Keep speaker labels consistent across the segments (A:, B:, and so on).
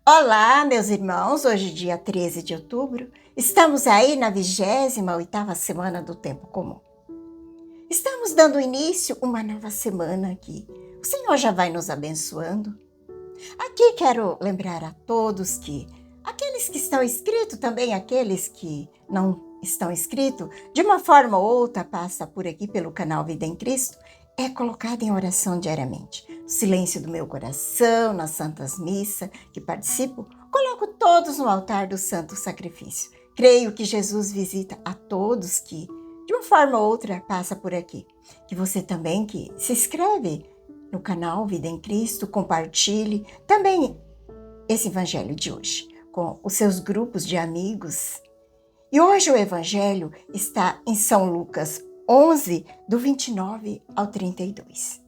A: Olá, meus irmãos, hoje dia 13 de outubro, estamos aí na 28ª semana do Tempo Comum. Estamos dando início a uma nova semana aqui. O Senhor já vai nos abençoando. Aqui quero lembrar a todos que aqueles que estão inscritos, também aqueles que não estão inscritos, de uma forma ou outra passa por aqui pelo canal Vida em Cristo, é colocado em oração diariamente. No silêncio do meu coração, nas santas missas que participo, coloco todos no altar do santo sacrifício. Creio que Jesus visita a todos que, de uma forma ou outra, passa por aqui. Que você também que se inscreve no canal Vida em Cristo, compartilhe também esse evangelho de hoje com os seus grupos de amigos. E hoje o evangelho está em São Lucas 11, do 29 ao 32.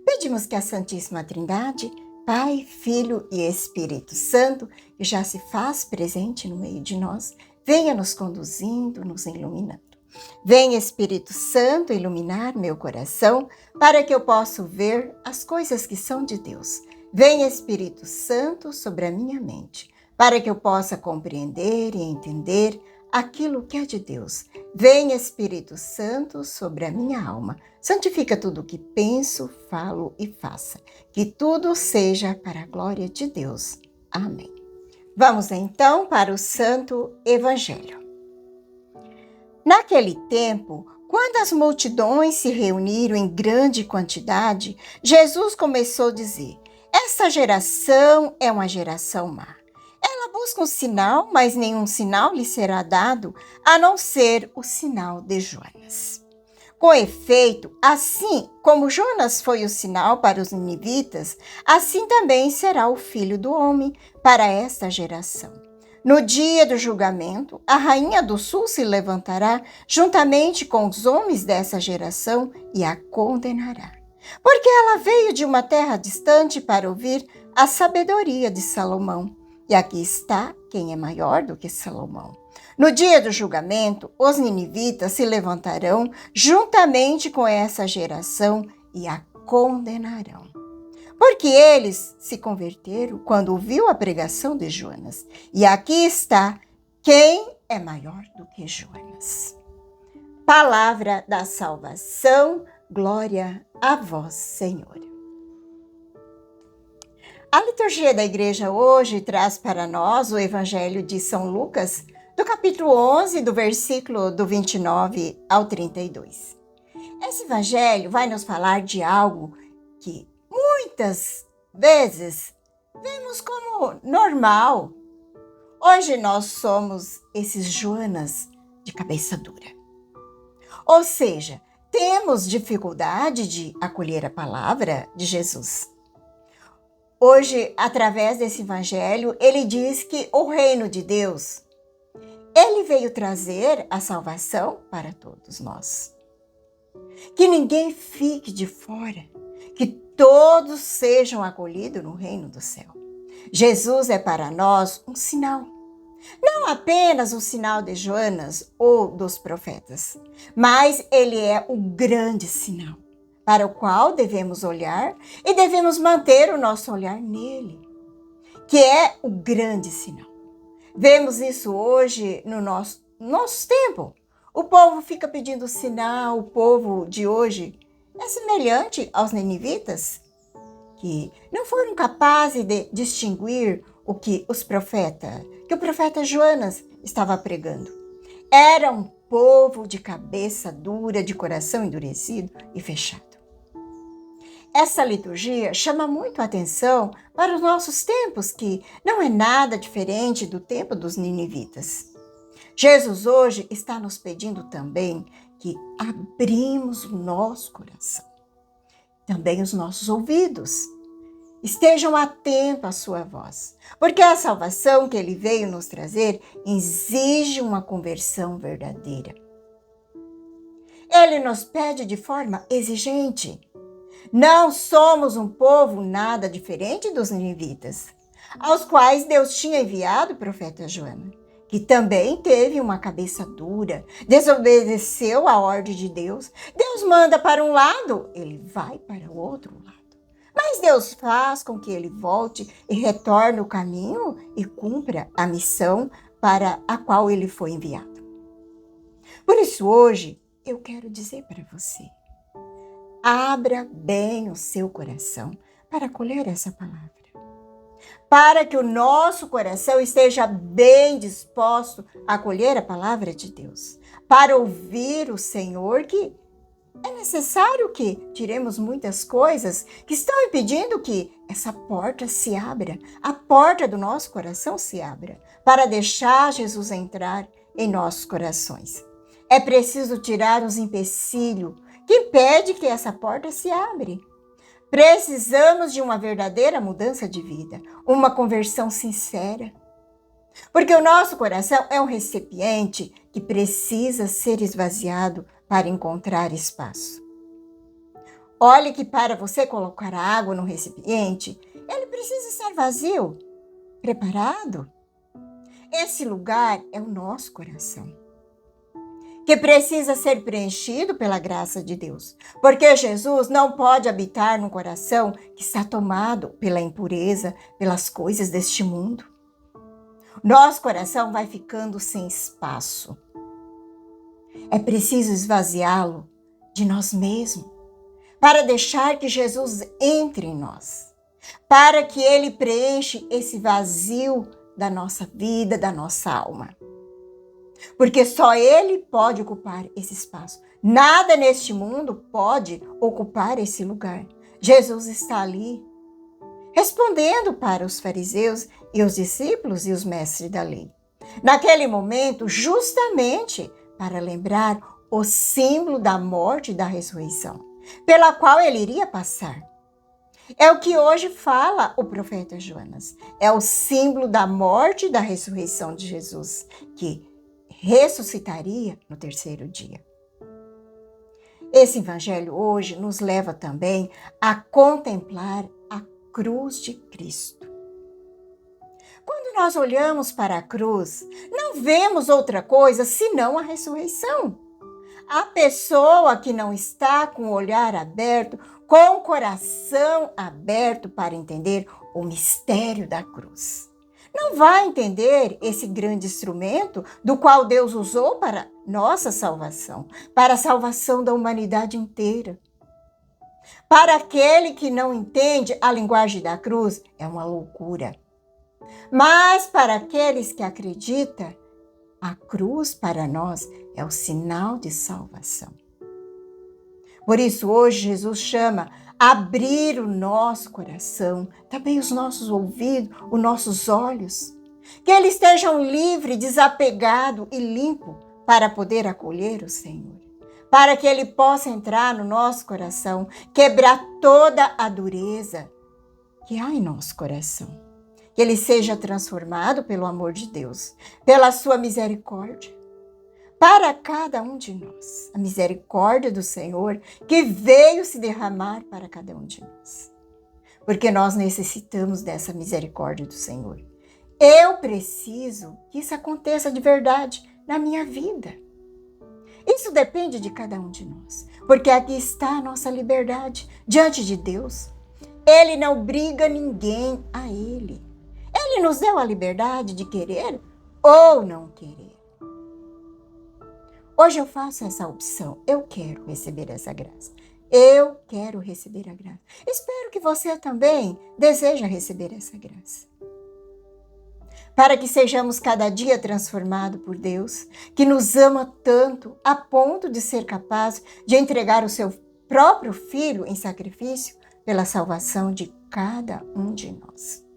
A: Pedimos que a Santíssima Trindade, Pai, Filho e Espírito Santo, que já se faz presente no meio de nós, venha nos conduzindo, nos iluminando. Venha, Espírito Santo, iluminar meu coração para que eu possa ver as coisas que são de Deus. Venha, Espírito Santo, sobre a minha mente, para que eu possa compreender e entender aquilo que é de Deus. Venha, Espírito Santo, sobre a minha alma. Santifica tudo o que penso, falo e faça. Que tudo seja para a glória de Deus. Amém. Vamos então para o Santo Evangelho. Naquele tempo, quando as multidões se reuniram em grande quantidade, Jesus começou a dizer: esta geração é uma geração má. Ela busca um sinal, mas nenhum sinal lhe será dado, a não ser o sinal de Jonas. Com efeito, assim como Jonas foi o sinal para os ninivitas, assim também será o Filho do Homem para esta geração. No dia do julgamento, a rainha do sul se levantará juntamente com os homens dessa geração e a condenará. Porque ela veio de uma terra distante para ouvir a sabedoria de Salomão. E aqui está quem é maior do que Salomão. No dia do julgamento, os ninivitas se levantarão juntamente com essa geração e a condenarão. Porque eles se converteram quando ouviu a pregação de Jonas. E aqui está quem é maior do que Jonas. Palavra da salvação, glória a vós, Senhor. A liturgia da igreja hoje traz para nós o Evangelho de São Lucas, do capítulo 11, do versículo do 29 ao 32. Esse Evangelho vai nos falar de algo que muitas vezes vemos como normal. Hoje nós somos esses Jonas de cabeça dura. Ou seja, temos dificuldade de acolher a palavra de Jesus. Hoje, através desse evangelho, ele diz que o reino de Deus, ele veio trazer a salvação para todos nós. Que ninguém fique de fora, que todos sejam acolhidos no reino do céu. Jesus é para nós um sinal. Não apenas o sinal de Jonas ou dos profetas, mas ele é o grande sinal para o qual devemos olhar e devemos manter o nosso olhar nele, que é o grande sinal. Vemos isso hoje no nosso tempo. O povo fica pedindo sinal, o povo de hoje é semelhante aos ninivitas, que não foram capazes de distinguir o que o profeta Jonas estava pregando. Era um povo de cabeça dura, de coração endurecido e fechado. Essa liturgia chama muito a atenção para os nossos tempos, que não é nada diferente do tempo dos ninivitas. Jesus hoje está nos pedindo também que abrimos o nosso coração, também os nossos ouvidos. Estejam atentos à sua voz, porque a salvação que ele veio nos trazer exige uma conversão verdadeira. Ele nos pede de forma exigente. Não somos um povo nada diferente dos ninivitas, aos quais Deus tinha enviado o profeta Jonas, que também teve uma cabeça dura, desobedeceu a ordem de Deus. Deus manda para um lado, ele vai para o outro lado. Mas Mas Deus faz com que ele volte e retorne o caminho e cumpra a missão para a qual ele foi enviado. Por isso, hoje, eu quero dizer para você, abra bem o seu coração para acolher essa palavra. Para que o nosso coração esteja bem disposto a acolher a palavra de Deus. Para ouvir o Senhor, que é necessário que tiremos muitas coisas que estão impedindo que essa porta se abra, a porta do nosso coração se abra, para deixar Jesus entrar em nossos corações. É preciso tirar os empecilhos que impedem que essa porta se abra. Precisamos de uma verdadeira mudança de vida, uma conversão sincera. Porque o nosso coração é um recipiente que precisa ser esvaziado para encontrar espaço. Olhe que para você colocar a água no recipiente, ele precisa estar vazio, preparado. Esse lugar é o nosso coração, que precisa ser preenchido pela graça de Deus. Porque Jesus não pode habitar num coração que está tomado pela impureza, pelas coisas deste mundo. Nosso coração vai ficando sem espaço. É preciso esvaziá-lo de nós mesmos, para deixar que Jesus entre em nós, para que ele preenche esse vazio da nossa vida, da nossa alma. Porque só ele pode ocupar esse espaço. Nada neste mundo pode ocupar esse lugar. Jesus está ali, respondendo para os fariseus e os discípulos e os mestres da lei. Naquele momento, justamente para lembrar o símbolo da morte e da ressurreição, pela qual ele iria passar. É o que hoje fala o profeta Jonas. É o símbolo da morte e da ressurreição de Jesus, que ressuscitaria no terceiro dia. Esse evangelho hoje nos leva também a contemplar a cruz de Cristo. Quando nós olhamos para a cruz, não vemos outra coisa senão a ressurreição. A pessoa que não está com o olhar aberto, com o coração aberto para entender o mistério da cruz, não vai entender esse grande instrumento do qual Deus usou para nossa salvação, para a salvação da humanidade inteira. Para aquele que não entende a linguagem da cruz, é uma loucura. Mas para aqueles que acreditam, a cruz para nós é o sinal de salvação. Por isso, hoje, Jesus chama a abrir o nosso coração, também os nossos ouvidos, os nossos olhos, que eles estejam livres, desapegados e limpos para poder acolher o Senhor, para que Ele possa entrar no nosso coração, quebrar toda a dureza que há em nosso coração. Que ele seja transformado pelo amor de Deus, pela sua misericórdia, para cada um de nós. A misericórdia do Senhor que veio se derramar para cada um de nós. Porque nós necessitamos dessa misericórdia do Senhor. Eu preciso que isso aconteça de verdade na minha vida. Isso depende de cada um de nós, porque aqui está a nossa liberdade diante de Deus. Ele não obriga ninguém a Ele. Ele nos deu a liberdade de querer ou não querer. Hoje eu faço essa opção. Eu quero receber essa graça. Eu quero receber a graça. Espero que você também deseja receber essa graça. Para que sejamos cada dia transformados por Deus, que nos ama tanto a ponto de ser capaz de entregar o seu próprio Filho em sacrifício pela salvação de cada um de nós.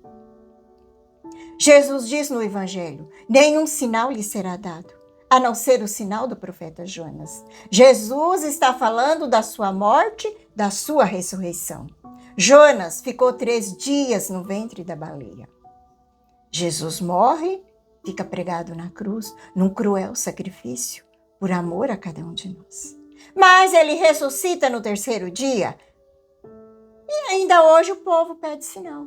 A: Jesus diz no Evangelho, nenhum sinal lhe será dado, a não ser o sinal do profeta Jonas. Jesus está falando da sua morte, da sua ressurreição. Jonas ficou 3 dias no ventre da baleia. Jesus morre, fica pregado na cruz, num cruel sacrifício, por amor a cada um de nós. Mas ele ressuscita no terceiro dia, e ainda hoje o povo pede sinal.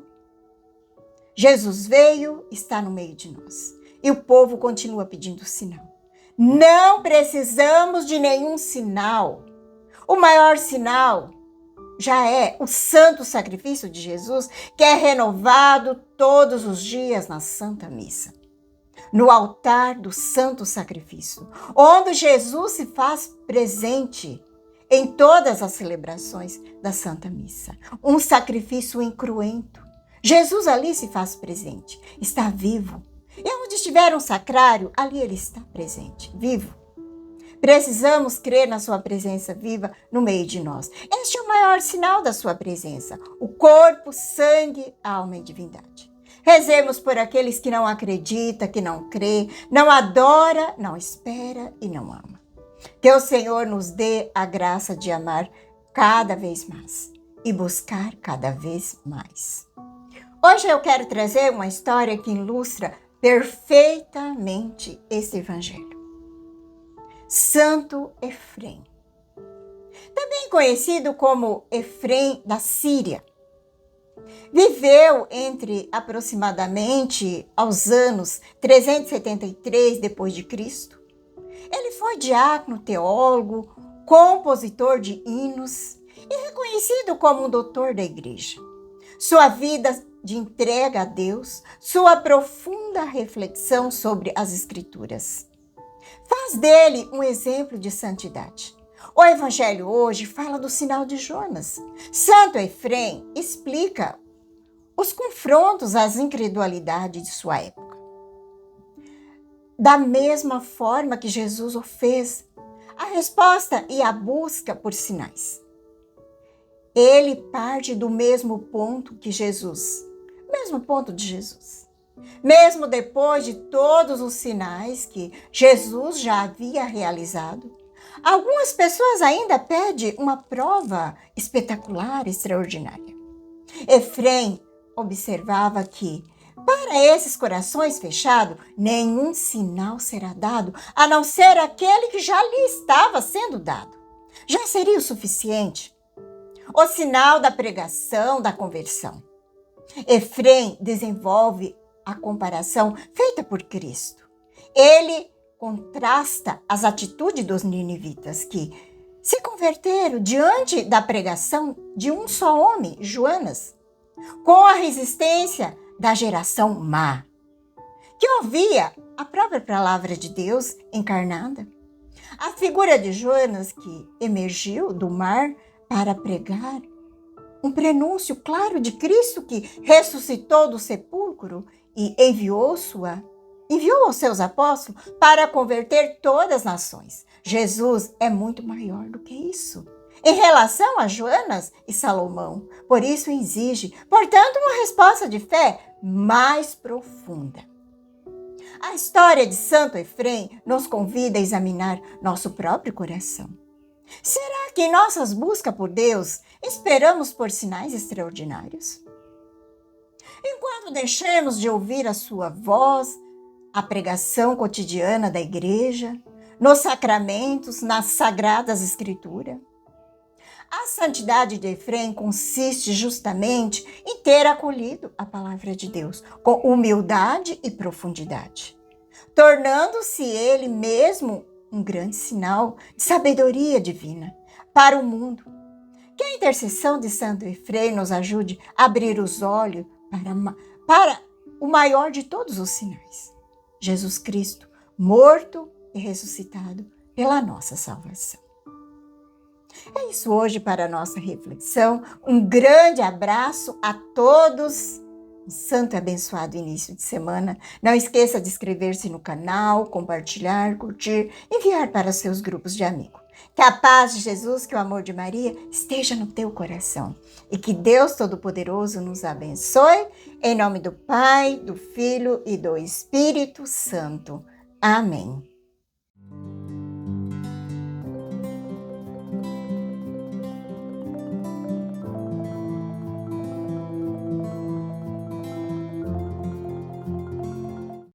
A: Jesus veio, está no meio de nós. E o povo continua pedindo sinal. Não precisamos de nenhum sinal. O maior sinal já é o santo sacrifício de Jesus, que é renovado todos os dias na Santa Missa, no altar do santo sacrifício, onde Jesus se faz presente em todas as celebrações da Santa Missa. Um sacrifício incruento. Jesus ali se faz presente, está vivo. E onde estiver um sacrário, ali ele está presente, vivo. Precisamos crer na sua presença viva no meio de nós. Este é o maior sinal da sua presença, o corpo, sangue, alma e divindade. Rezemos por aqueles que não acreditam, que não crê, não adora, não espera e não ama. Que o Senhor nos dê a graça de amar cada vez mais e buscar cada vez mais. Hoje eu quero trazer uma história que ilustra perfeitamente esse evangelho. Santo Efrem, também conhecido como Efrem da Síria, viveu entre aproximadamente aos anos 373 d.C. Ele foi diácono, teólogo, compositor de hinos e reconhecido como um doutor da igreja. Sua vida de entrega a Deus, sua profunda reflexão sobre as Escrituras, faz dele um exemplo de santidade. O Evangelho hoje fala do sinal de Jonas. Santo Efrem explica os confrontos às incredulidades de sua época. Da mesma forma que Jesus o fez, a resposta e a busca por sinais. Ele parte do mesmo ponto que Jesus, mesmo ponto de Jesus. Mesmo depois de todos os sinais que Jesus já havia realizado, algumas pessoas ainda pedem uma prova espetacular, extraordinária. Efrem observava que, para esses corações fechados, nenhum sinal será dado, a não ser aquele que já lhe estava sendo dado. Já seria o suficiente. O sinal da pregação, da conversão. Efrem desenvolve a comparação feita por Cristo. Ele contrasta as atitudes dos ninivitas que se converteram diante da pregação de um só homem, Jonas, com a resistência da geração má, que ouvia a própria palavra de Deus encarnada. A figura de Jonas, que emergiu do mar para pregar um prenúncio claro de Cristo que ressuscitou do sepulcro e enviou aos seus apóstolos para converter todas as nações. Jesus é muito maior do que isso. Em relação a Jonas e Salomão, por isso exige, portanto, uma resposta de fé mais profunda. A história de Santo Efrem nos convida a examinar nosso próprio coração. Será que em nossas buscas por Deus esperamos por sinais extraordinários? Enquanto deixamos de ouvir a sua voz, a pregação cotidiana da igreja, nos sacramentos, nas sagradas escrituras, a santidade de Efrem consiste justamente em ter acolhido a palavra de Deus com humildade e profundidade, tornando-se ele mesmo um grande sinal de sabedoria divina para o mundo. Que a intercessão de Santo Efrem nos ajude a abrir os olhos para o maior de todos os sinais, Jesus Cristo, morto e ressuscitado pela nossa salvação. É isso hoje para a nossa reflexão. Um grande abraço a todos. Um santo e abençoado início de semana. Não esqueça de inscrever-se no canal, compartilhar, curtir, enviar para seus grupos de amigos. Que a paz de Jesus, que o amor de Maria esteja no teu coração. E que Deus Todo-Poderoso nos abençoe. Em nome do Pai, do Filho e do Espírito Santo. Amém.